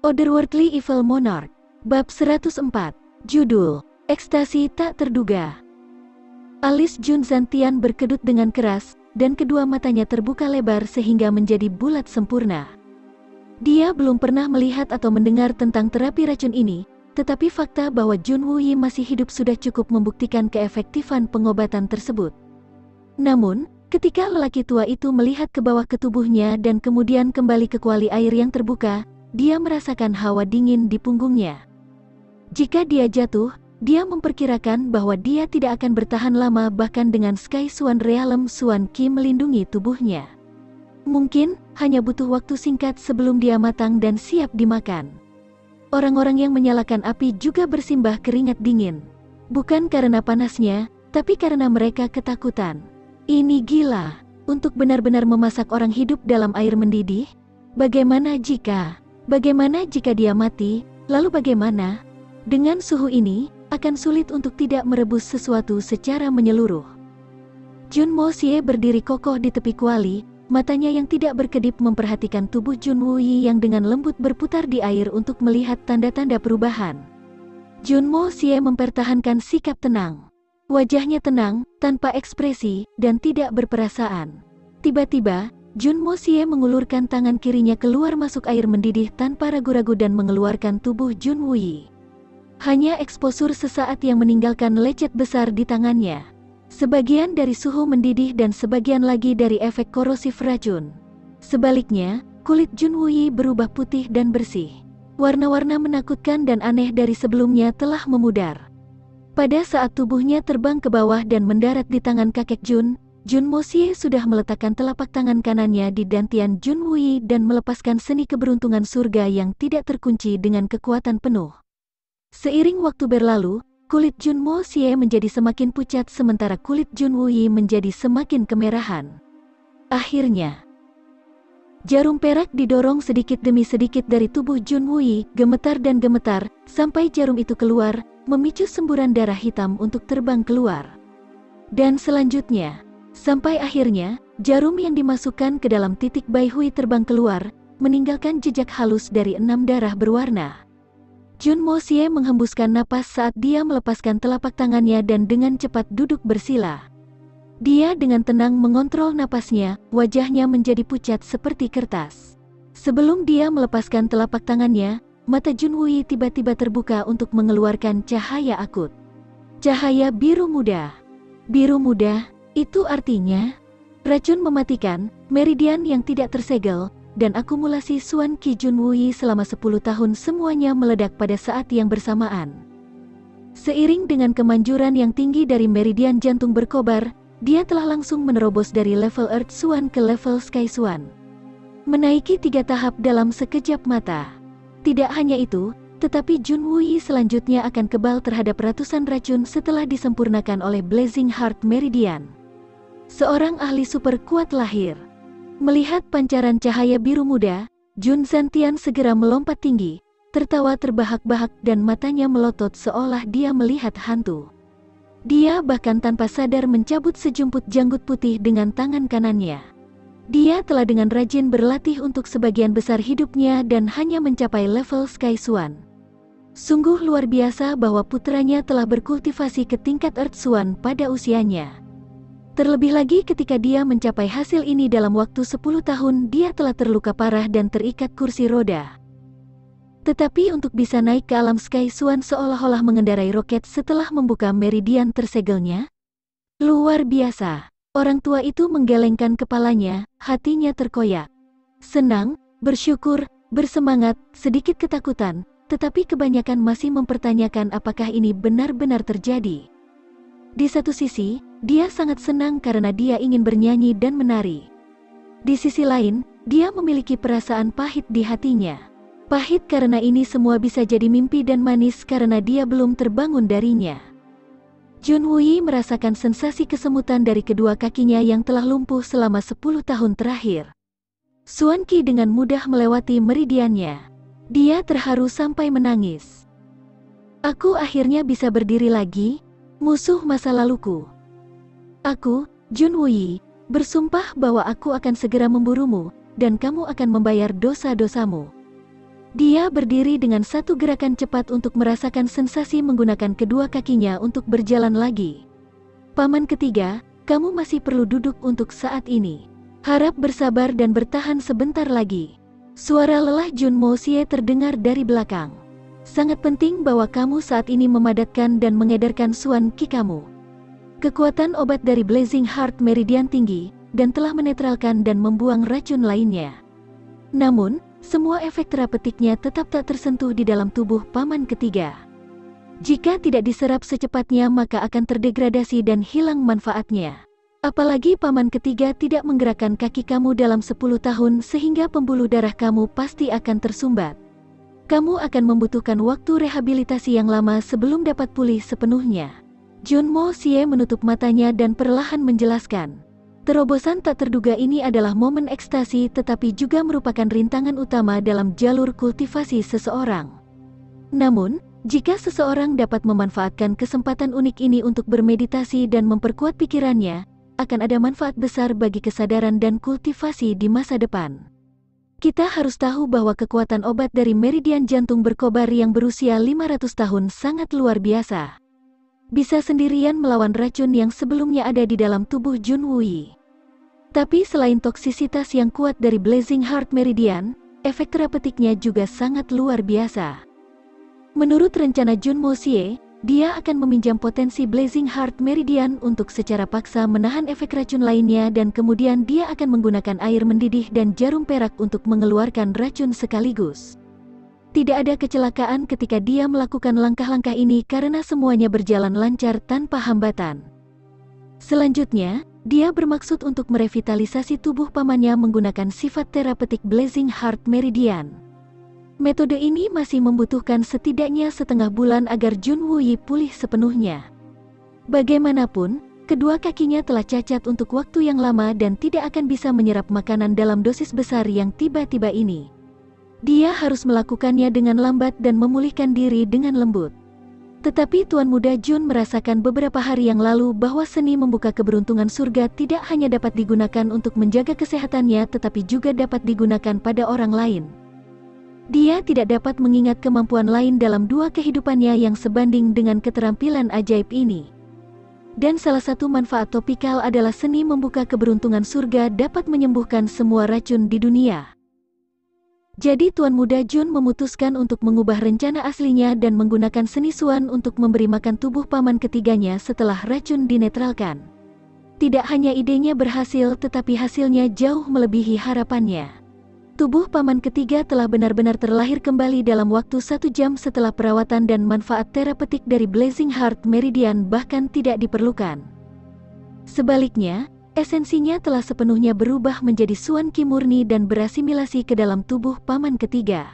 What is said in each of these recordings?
Otherworldly Evil Monarch. Bab 104. Judul, Ekstasi Tak Terduga. Alis Jun Zantian berkedut dengan keras, dan kedua matanya terbuka lebar sehingga menjadi bulat sempurna. Dia belum pernah melihat atau mendengar tentang terapi racun ini, tetapi fakta bahwa Jun Wuyi masih hidup sudah cukup membuktikan keefektifan pengobatan tersebut. Namun, ketika lelaki tua itu melihat ke bawah ke tubuhnya dan kemudian kembali ke kuali air yang terbuka, dia merasakan hawa dingin di punggungnya. Jika dia jatuh, dia memperkirakan bahwa dia tidak akan bertahan lama bahkan dengan Sky Swan Realm Swan Ki melindungi tubuhnya. Mungkin, hanya butuh waktu singkat sebelum dia matang dan siap dimakan. Orang-orang yang menyalakan api juga bersimbah keringat dingin. Bukan karena panasnya, tapi karena mereka ketakutan. Ini gila, untuk benar-benar memasak orang hidup dalam air mendidih? Bagaimana jika dia mati, lalu bagaimana? Dengan suhu ini, akan sulit untuk tidak merebus sesuatu secara menyeluruh. Jun Mo Xie berdiri kokoh di tepi kuali, matanya yang tidak berkedip memperhatikan tubuh Jun Wuyi yang dengan lembut berputar di air untuk melihat tanda-tanda perubahan. Jun Mo Xie mempertahankan sikap tenang. Wajahnya tenang, tanpa ekspresi, dan tidak berperasaan. Tiba-tiba, Jun Mo Xie mengulurkan tangan kirinya keluar masuk air mendidih tanpa ragu-ragu dan mengeluarkan tubuh Jun Wuyi. Hanya eksposur sesaat yang meninggalkan lecet besar di tangannya. Sebagian dari suhu mendidih dan sebagian lagi dari efek korosif racun. Sebaliknya, kulit Jun Wuyi berubah putih dan bersih. Warna-warna menakutkan dan aneh dari sebelumnya telah memudar. Pada saat tubuhnya terbang ke bawah dan mendarat di tangan kakek Jun Mo Xie sudah meletakkan telapak tangan kanannya di dantian Jun Wuyi dan melepaskan seni keberuntungan surga yang tidak terkunci dengan kekuatan penuh. Seiring waktu berlalu, kulit Jun Mo Xie menjadi semakin pucat sementara kulit Jun Wuyi menjadi semakin kemerahan. Akhirnya, jarum perak didorong sedikit demi sedikit dari tubuh Jun Wuyi, gemetar dan gemetar, sampai jarum itu keluar, memicu semburan darah hitam untuk terbang keluar. Dan selanjutnya, sampai akhirnya, jarum yang dimasukkan ke dalam titik Bai Hui terbang keluar, meninggalkan jejak halus dari 6 darah berwarna. Jun Mo Xie menghembuskan napas saat dia melepaskan telapak tangannya dan dengan cepat duduk bersila. Dia dengan tenang mengontrol napasnya, wajahnya menjadi pucat seperti kertas. Sebelum dia melepaskan telapak tangannya, mata Jun Wuyi tiba-tiba terbuka untuk mengeluarkan cahaya akut. Cahaya biru muda. Biru muda, itu artinya racun mematikan, meridian yang tidak tersegel, dan akumulasi Swan Ki Jun Wuyi selama 10 tahun semuanya meledak pada saat yang bersamaan. Seiring dengan kemanjuran yang tinggi dari meridian jantung berkobar, dia telah langsung menerobos dari level Earth Swan ke level Sky Swan. Menaiki 3 tahap dalam sekejap mata. Tidak hanya itu, tetapi Jun Wuyi selanjutnya akan kebal terhadap ratusan racun setelah disempurnakan oleh Blazing Heart Meridian. Seorang ahli super kuat lahir. Melihat pancaran cahaya biru muda, Jun Zantian segera melompat tinggi, tertawa terbahak-bahak dan matanya melotot seolah dia melihat hantu. Dia bahkan tanpa sadar mencabut sejumput janggut putih dengan tangan kanannya. Dia telah dengan rajin berlatih untuk sebagian besar hidupnya dan hanya mencapai level Sky Swan. Sungguh luar biasa bahwa putranya telah berkultivasi ke tingkat Earth Swan pada usianya. Terlebih lagi ketika dia mencapai hasil ini dalam waktu 10 tahun dia telah terluka parah dan terikat kursi roda. Tetapi untuk bisa naik ke alam Sky Swan seolah-olah mengendarai roket setelah membuka meridian tersegelnya. Luar biasa. Orang tua itu menggelengkan kepalanya, hatinya terkoyak. Senang, bersyukur, bersemangat, sedikit ketakutan, tetapi kebanyakan masih mempertanyakan apakah ini benar-benar terjadi. Di satu sisi, dia sangat senang karena dia ingin bernyanyi dan menari. Di sisi lain, dia memiliki perasaan pahit di hatinya. Pahit karena ini semua bisa jadi mimpi dan manis karena dia belum terbangun darinya. Jun Wuyi merasakan sensasi kesemutan dari kedua kakinya yang telah lumpuh selama 10 tahun terakhir. Swan Ki dengan mudah melewati meridiannya. Dia terharu sampai menangis. Aku akhirnya bisa berdiri lagi, musuh masa laluku. Aku, Jun Wuyi, bersumpah bahwa aku akan segera memburumu, dan kamu akan membayar dosa-dosamu. Dia berdiri dengan satu gerakan cepat untuk merasakan sensasi menggunakan kedua kakinya untuk berjalan lagi. Paman ketiga, kamu masih perlu duduk untuk saat ini. Harap bersabar dan bertahan sebentar lagi. Suara lelah Jun Mo Xie terdengar dari belakang. Sangat penting bahwa kamu saat ini memadatkan dan mengedarkan Suan Qi kamu. Kekuatan obat dari Blazing Heart Meridian tinggi, dan telah menetralkan dan membuang racun lainnya. Namun, semua efek terapeutiknya tetap tak tersentuh di dalam tubuh paman ketiga. Jika tidak diserap secepatnya maka akan terdegradasi dan hilang manfaatnya. Apalagi paman ketiga tidak menggerakkan kaki kamu dalam 10 tahun sehingga pembuluh darah kamu pasti akan tersumbat. Kamu akan membutuhkan waktu rehabilitasi yang lama sebelum dapat pulih sepenuhnya. Jun Mo Xie menutup matanya dan perlahan menjelaskan. Terobosan tak terduga ini adalah momen ekstasi tetapi juga merupakan rintangan utama dalam jalur kultivasi seseorang. Namun, jika seseorang dapat memanfaatkan kesempatan unik ini untuk bermeditasi dan memperkuat pikirannya, akan ada manfaat besar bagi kesadaran dan kultivasi di masa depan. Kita harus tahu bahwa kekuatan obat dari meridian jantung berkobar yang berusia 500 tahun sangat luar biasa. Bisa sendirian melawan racun yang sebelumnya ada di dalam tubuh Jun Wuyi. Tapi selain toksisitas yang kuat dari Blazing Heart Meridian, efek terapeutiknya juga sangat luar biasa. Menurut rencana Jun Mo Xie, dia akan meminjam potensi Blazing Heart Meridian untuk secara paksa menahan efek racun lainnya dan kemudian dia akan menggunakan air mendidih dan jarum perak untuk mengeluarkan racun sekaligus. Tidak ada kecelakaan ketika dia melakukan langkah-langkah ini karena semuanya berjalan lancar tanpa hambatan. Selanjutnya, dia bermaksud untuk merevitalisasi tubuh pamannya menggunakan sifat terapeutik Blazing Heart Meridian. Metode ini masih membutuhkan setidaknya setengah bulan agar Jun Wuyi pulih sepenuhnya. Bagaimanapun, kedua kakinya telah cacat untuk waktu yang lama dan tidak akan bisa menyerap makanan dalam dosis besar yang tiba-tiba ini. Dia harus melakukannya dengan lambat dan memulihkan diri dengan lembut. Tetapi Tuan Muda Jun merasakan beberapa hari yang lalu bahwa seni membuka keberuntungan surga tidak hanya dapat digunakan untuk menjaga kesehatannya tetapi juga dapat digunakan pada orang lain. Dia tidak dapat mengingat kemampuan lain dalam dua kehidupannya yang sebanding dengan keterampilan ajaib ini. Dan salah satu manfaat topikal adalah seni membuka keberuntungan surga dapat menyembuhkan semua racun di dunia. Jadi Tuan Muda Jun memutuskan untuk mengubah rencana aslinya dan menggunakan seni Suan untuk memberi makan tubuh paman ketiganya setelah racun dinetralkan. Tidak hanya idenya berhasil tetapi hasilnya jauh melebihi harapannya. Tubuh paman ketiga telah benar-benar terlahir kembali dalam waktu 1 jam setelah perawatan dan manfaat terapeutik dari Blazing Heart Meridian bahkan tidak diperlukan. Sebaliknya, esensinya telah sepenuhnya berubah menjadi Suan Qi murni dan berasimilasi ke dalam tubuh paman ketiga.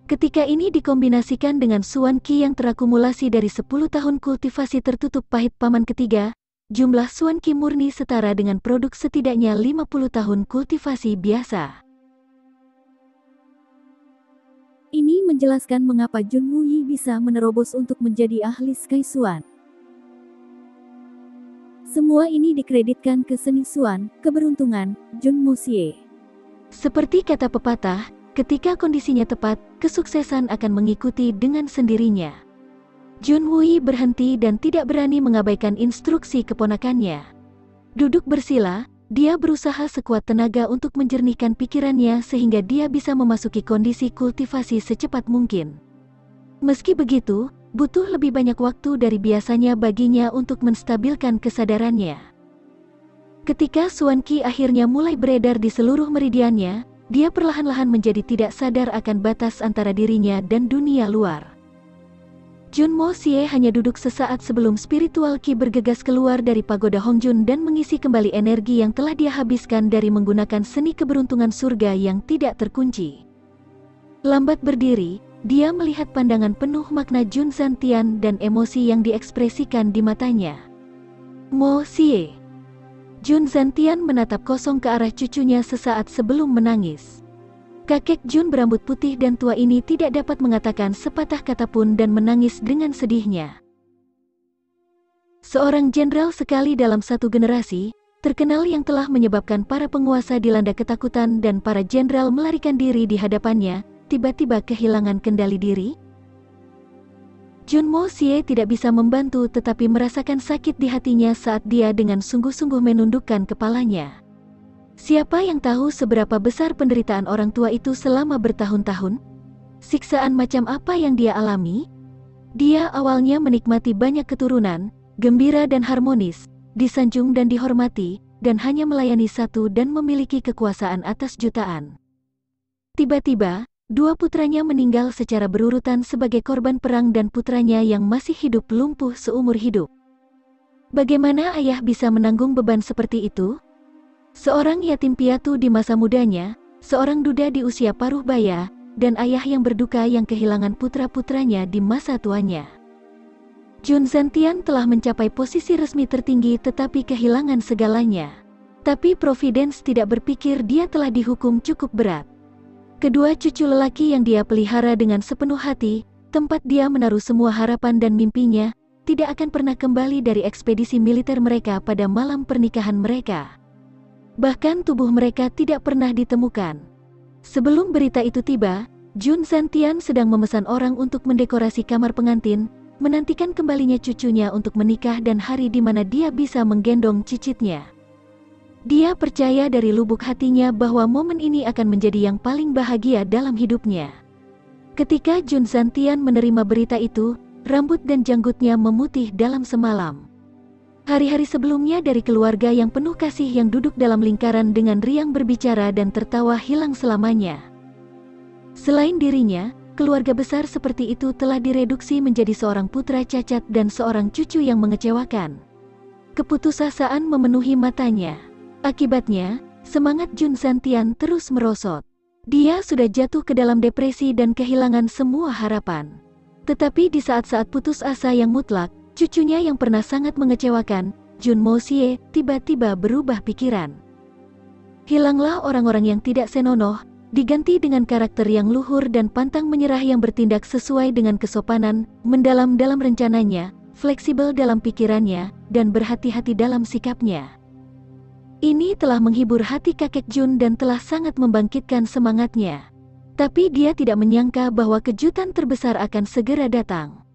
Ketika ini dikombinasikan dengan Suan Qi yang terakumulasi dari 10 tahun kultivasi tertutup pahit paman ketiga, jumlah Suan Qi murni setara dengan produk setidaknya 50 tahun kultivasi biasa. Ini menjelaskan mengapa Jun Wuyi bisa menerobos untuk menjadi ahli Sky Suan. Semua ini dikreditkan ke seni Suan, keberuntungan, Jun Mo Xie. Seperti kata pepatah, ketika kondisinya tepat, kesuksesan akan mengikuti dengan sendirinya. Jun Wuyi berhenti dan tidak berani mengabaikan instruksi keponakannya. Duduk bersila, dia berusaha sekuat tenaga untuk menjernihkan pikirannya sehingga dia bisa memasuki kondisi kultivasi secepat mungkin. Meski begitu, butuh lebih banyak waktu dari biasanya baginya untuk menstabilkan kesadarannya. Ketika Suan Qi akhirnya mulai beredar di seluruh meridiannya, dia perlahan-lahan menjadi tidak sadar akan batas antara dirinya dan dunia luar. Jun Mo Xie hanya duduk sesaat sebelum spiritual Qi bergegas keluar dari pagoda Hongjun dan mengisi kembali energi yang telah dia habiskan dari menggunakan seni keberuntungan surga yang tidak terkunci. Lambat berdiri, dia melihat pandangan penuh makna Jun Zantian dan emosi yang diekspresikan di matanya. Mo Xie. Jun Zantian menatap kosong ke arah cucunya sesaat sebelum menangis. Kakek Jun berambut putih dan tua ini tidak dapat mengatakan sepatah kata pun dan menangis dengan sedihnya. Seorang jenderal sekali dalam satu generasi, terkenal yang telah menyebabkan para penguasa dilanda ketakutan dan para jenderal melarikan diri di hadapannya, tiba-tiba kehilangan kendali diri? Jun Mo Xie tidak bisa membantu tetapi merasakan sakit di hatinya saat dia dengan sungguh-sungguh menundukkan kepalanya. Siapa yang tahu seberapa besar penderitaan orang tua itu selama bertahun-tahun? Siksaan macam apa yang dia alami? Dia awalnya menikmati banyak keturunan, gembira dan harmonis, disanjung dan dihormati, dan hanya melayani satu dan memiliki kekuasaan atas jutaan. Tiba-tiba, dua putranya meninggal secara berurutan sebagai korban perang dan putranya yang masih hidup lumpuh seumur hidup. Bagaimana ayah bisa menanggung beban seperti itu? Seorang yatim piatu di masa mudanya, seorang duda di usia paruh baya, dan ayah yang berduka yang kehilangan putra-putranya di masa tuanya. Jun Zentian telah mencapai posisi resmi tertinggi tetapi kehilangan segalanya. Tapi Providence tidak berpikir dia telah dihukum cukup berat. Kedua cucu lelaki yang dia pelihara dengan sepenuh hati, tempat dia menaruh semua harapan dan mimpinya, tidak akan pernah kembali dari ekspedisi militer mereka pada malam pernikahan mereka. Bahkan tubuh mereka tidak pernah ditemukan. Sebelum berita itu tiba, Jun Zentian sedang memesan orang untuk mendekorasi kamar pengantin, menantikan kembalinya cucunya untuk menikah dan hari di mana dia bisa menggendong cicitnya. Dia percaya dari lubuk hatinya bahwa momen ini akan menjadi yang paling bahagia dalam hidupnya. Ketika Jun Zentian menerima berita itu, rambut dan janggutnya memutih dalam semalam. Hari-hari sebelumnya dari keluarga yang penuh kasih yang duduk dalam lingkaran dengan riang berbicara dan tertawa hilang selamanya. Selain dirinya, keluarga besar seperti itu telah direduksi menjadi seorang putra cacat dan seorang cucu yang mengecewakan. Keputusasaan memenuhi matanya. Akibatnya, semangat Jun Zentian terus merosot. Dia sudah jatuh ke dalam depresi dan kehilangan semua harapan. Tetapi di saat-saat putus asa yang mutlak, cucunya yang pernah sangat mengecewakan, Jun Mo Xie, tiba-tiba berubah pikiran. Hilanglah orang-orang yang tidak senonoh, diganti dengan karakter yang luhur dan pantang menyerah yang bertindak sesuai dengan kesopanan, mendalam dalam rencananya, fleksibel dalam pikirannya, dan berhati-hati dalam sikapnya. Ini telah menghibur hati kakek Jun dan telah sangat membangkitkan semangatnya. Tapi dia tidak menyangka bahwa kejutan terbesar akan segera datang.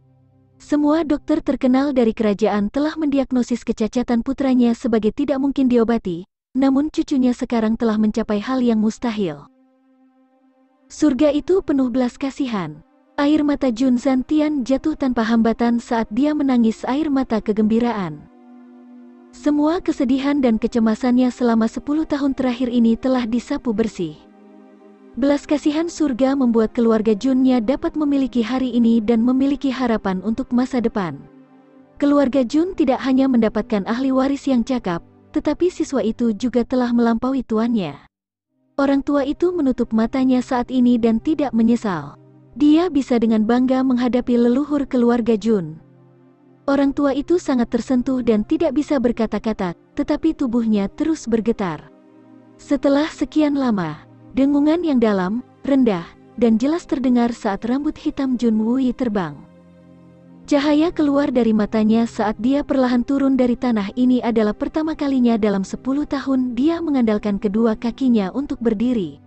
Semua dokter terkenal dari kerajaan telah mendiagnosis kecacatan putranya sebagai tidak mungkin diobati, namun cucunya sekarang telah mencapai hal yang mustahil. Surga itu penuh belas kasihan. Air mata Jun Zentian jatuh tanpa hambatan saat dia menangis air mata kegembiraan. Semua kesedihan dan kecemasannya selama 10 tahun terakhir ini telah disapu bersih. Belas kasihan surga membuat keluarga Junnya dapat memiliki hari ini dan memiliki harapan untuk masa depan. Keluarga Jun tidak hanya mendapatkan ahli waris yang cakap, tetapi siswa itu juga telah melampaui tuannya. Orang tua itu menutup matanya saat ini dan tidak menyesal. Dia bisa dengan bangga menghadapi leluhur keluarga Jun. Orang tua itu sangat tersentuh dan tidak bisa berkata-kata, tetapi tubuhnya terus bergetar. Setelah sekian lama, dengungan yang dalam, rendah, dan jelas terdengar saat rambut hitam Jun Wui terbang. Cahaya keluar dari matanya saat dia perlahan turun dari tanah. Ini adalah pertama kalinya dalam 10 tahun dia mengandalkan kedua kakinya untuk berdiri.